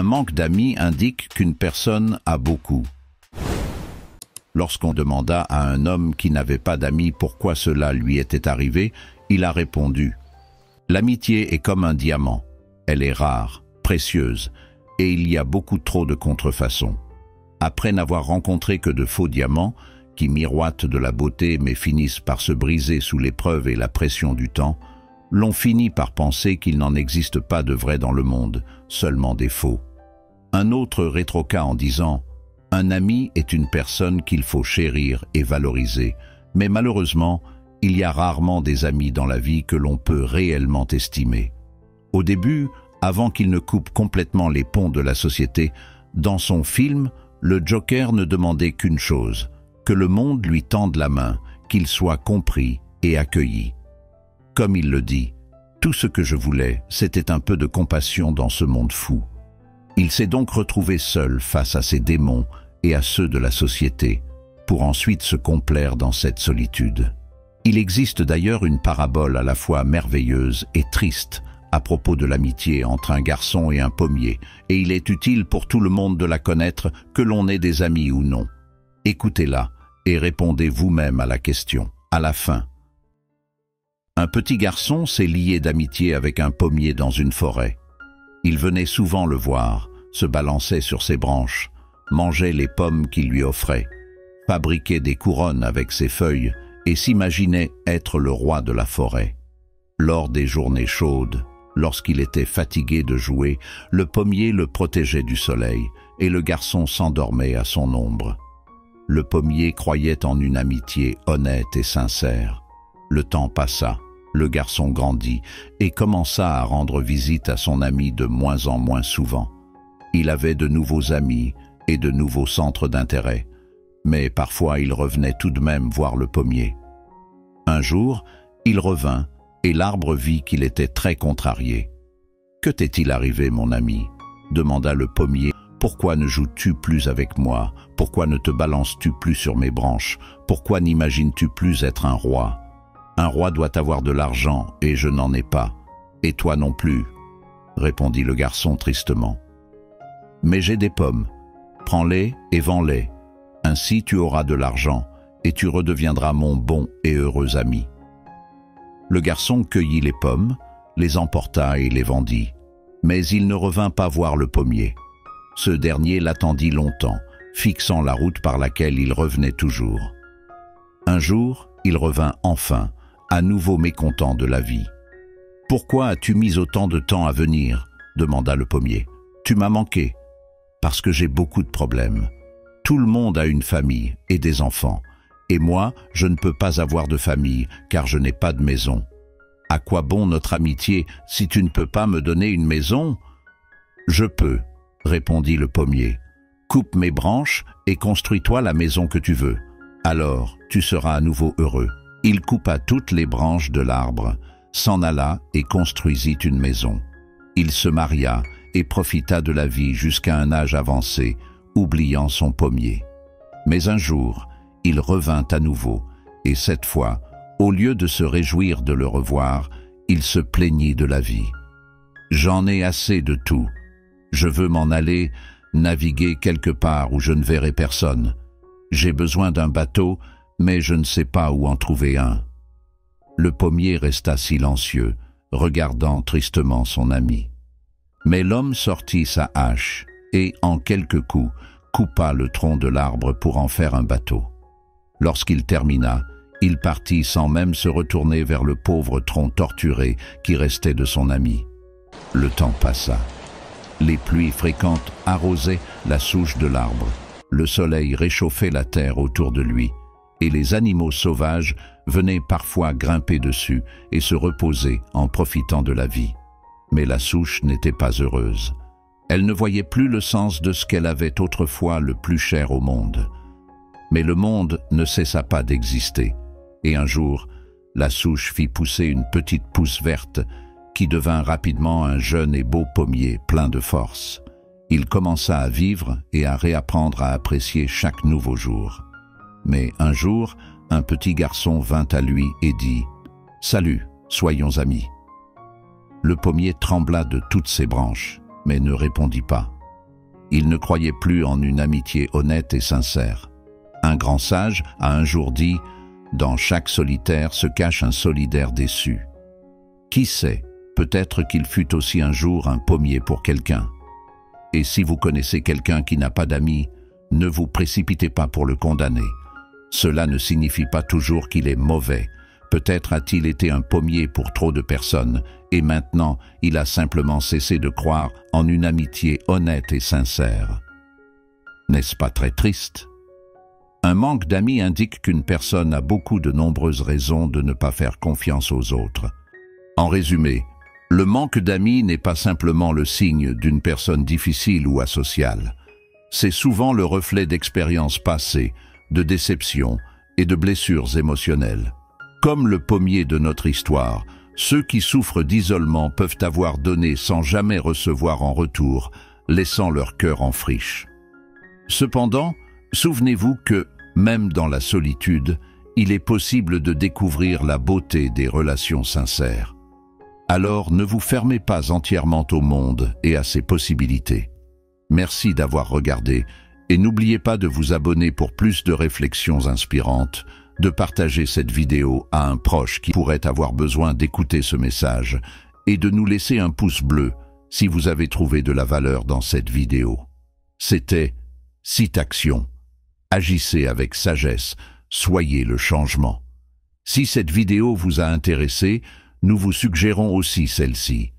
Un manque d'amis indique qu'une personne a beaucoup. Lorsqu'on demanda à un homme qui n'avait pas d'amis pourquoi cela lui était arrivé, il a répondu « L'amitié est comme un diamant. Elle est rare, précieuse, et il y a beaucoup trop de contrefaçons. Après n'avoir rencontré que de faux diamants, qui miroitent de la beauté mais finissent par se briser sous l'épreuve et la pression du temps, l'on finit par penser qu'il n'en existe pas de vrai dans le monde, seulement des faux. » Un autre rétroqua en disant « Un ami est une personne qu'il faut chérir et valoriser, mais malheureusement, il y a rarement des amis dans la vie que l'on peut réellement estimer. » Au début, avant qu'il ne coupe complètement les ponts de la société, dans son film, le Joker ne demandait qu'une chose, que le monde lui tende la main, qu'il soit compris et accueilli. Comme il le dit, « Tout ce que je voulais, c'était un peu de compassion dans ce monde fou. » Il s'est donc retrouvé seul face à ses démons et à ceux de la société, pour ensuite se complaire dans cette solitude. Il existe d'ailleurs une parabole à la fois merveilleuse et triste à propos de l'amitié entre un garçon et un pommier, et il est utile pour tout le monde de la connaître, que l'on ait des amis ou non. Écoutez-la et répondez vous-même à la question, à la fin. Un petit garçon s'est lié d'amitié avec un pommier dans une forêt. Il venait souvent le voir, se balançait sur ses branches, mangeait les pommes qu'il lui offrait, fabriquait des couronnes avec ses feuilles et s'imaginait être le roi de la forêt. Lors des journées chaudes, lorsqu'il était fatigué de jouer, le pommier le protégeait du soleil et le garçon s'endormait à son ombre. Le pommier croyait en une amitié honnête et sincère. Le temps passa, le garçon grandit et commença à rendre visite à son ami de moins en moins souvent. Il avait de nouveaux amis et de nouveaux centres d'intérêt, mais parfois il revenait tout de même voir le pommier. Un jour, il revint et l'arbre vit qu'il était très contrarié. « Que t'est-il arrivé, mon ami ?» demanda le pommier. « Pourquoi ne joues-tu plus avec moi? Pourquoi ne te balances-tu plus sur mes branches? Pourquoi n'imagines-tu plus être un roi? Un roi doit avoir de l'argent et je n'en ai pas. Et toi non plus, » répondit le garçon tristement. « Mais j'ai des pommes. Prends-les et vends-les. Ainsi tu auras de l'argent et tu redeviendras mon bon et heureux ami. » Le garçon cueillit les pommes, les emporta et les vendit. Mais il ne revint pas voir le pommier. Ce dernier l'attendit longtemps, fixant la route par laquelle il revenait toujours. Un jour, il revint enfin, à nouveau mécontent de la vie. « Pourquoi as-tu mis autant de temps à venir ?» demanda le pommier. « Tu m'as manqué. »« Parce que j'ai beaucoup de problèmes. Tout le monde a une famille et des enfants. Et moi, je ne peux pas avoir de famille, car je n'ai pas de maison. À quoi bon notre amitié si tu ne peux pas me donner une maison ?»« Je peux, » répondit le pommier. « Coupe mes branches et construis-toi la maison que tu veux. Alors, tu seras à nouveau heureux. » Il coupa toutes les branches de l'arbre, s'en alla et construisit une maison. Il se maria et profita de la vie jusqu'à un âge avancé, oubliant son pommier. Mais un jour, il revint à nouveau, et cette fois, au lieu de se réjouir de le revoir, il se plaignit de la vie. « J'en ai assez de tout. Je veux m'en aller, naviguer quelque part où je ne verrai personne. J'ai besoin d'un bateau, mais je ne sais pas où en trouver un. » Le pommier resta silencieux, regardant tristement son ami. Mais l'homme sortit sa hache et, en quelques coups, coupa le tronc de l'arbre pour en faire un bateau. Lorsqu'il termina, il partit sans même se retourner vers le pauvre tronc torturé qui restait de son ami. Le temps passa. Les pluies fréquentes arrosaient la souche de l'arbre. Le soleil réchauffait la terre autour de lui, et les animaux sauvages venaient parfois grimper dessus et se reposer en profitant de la vie. Mais la souche n'était pas heureuse. Elle ne voyait plus le sens de ce qu'elle avait autrefois le plus cher au monde. Mais le monde ne cessa pas d'exister, et un jour, la souche fit pousser une petite pousse verte qui devint rapidement un jeune et beau pommier plein de force. Il commença à vivre et à réapprendre à apprécier chaque nouveau jour. Mais un jour, un petit garçon vint à lui et dit « Salut, soyons amis. » Le pommier trembla de toutes ses branches, mais ne répondit pas. Il ne croyait plus en une amitié honnête et sincère. Un grand sage a un jour dit « Dans chaque solitaire se cache un solidaire déçu ». Qui sait, peut-être qu'il fut aussi un jour un pommier pour quelqu'un. Et si vous connaissez quelqu'un qui n'a pas d'amis, ne vous précipitez pas pour le condamner. Cela ne signifie pas toujours qu'il est mauvais. Peut-être a-t-il été un pommier pour trop de personnes, et maintenant il a simplement cessé de croire en une amitié honnête et sincère. N'est-ce pas très triste? Un manque d'amis indique qu'une personne a beaucoup de nombreuses raisons de ne pas faire confiance aux autres. En résumé, le manque d'amis n'est pas simplement le signe d'une personne difficile ou asociale. C'est souvent le reflet d'expériences passées, de déceptions et de blessures émotionnelles. Comme le pommier de notre histoire, ceux qui souffrent d'isolement peuvent avoir donné sans jamais recevoir en retour, laissant leur cœur en friche. Cependant, souvenez-vous que, même dans la solitude, il est possible de découvrir la beauté des relations sincères. Alors ne vous fermez pas entièrement au monde et à ses possibilités. Merci d'avoir regardé et n'oubliez pas de vous abonner pour plus de réflexions inspirantes, de partager cette vidéo à un proche qui pourrait avoir besoin d'écouter ce message et de nous laisser un pouce bleu si vous avez trouvé de la valeur dans cette vidéo. C'était Citaction. Agissez avec sagesse, soyez le changement. Si cette vidéo vous a intéressé, nous vous suggérons aussi celle-ci.